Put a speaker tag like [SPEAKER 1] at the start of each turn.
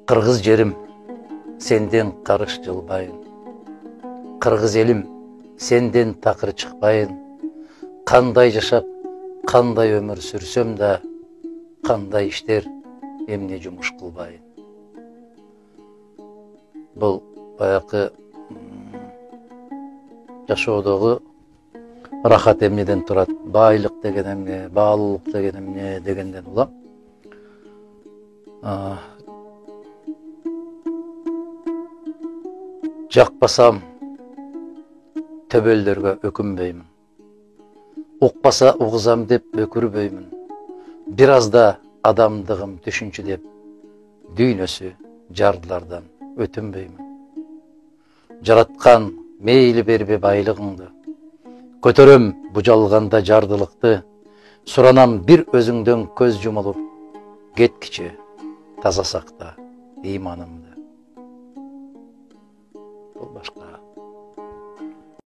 [SPEAKER 1] Kırgız jerim, senden karış жылбайын. Kırgız elim, senden takır çıkbayın. Kanday жашап, kanday ömür sürsöm da, kanday işler, emne жумуш кылбайын. Бұл баякы жашоодогу рахат эмнеден турат? Байлык деген эмне, баалуулук деген эмне дегенден улам. Жақпасам, төбөлдөргө өкүнбөймүн. Укпаса угузам деп өкүрбөймүн. Бир азда адамдыгым түшүнчү деп, дүйнөсү жардылардан өтүнбөймүн. Жараткан мейли бербе байлыгыңды, көтөрөм бу жалганда жардылыкты, суранам бир өзүңдөн көз жумулуп, кеткиче таза сакта ыйманымды. Бұл башқа.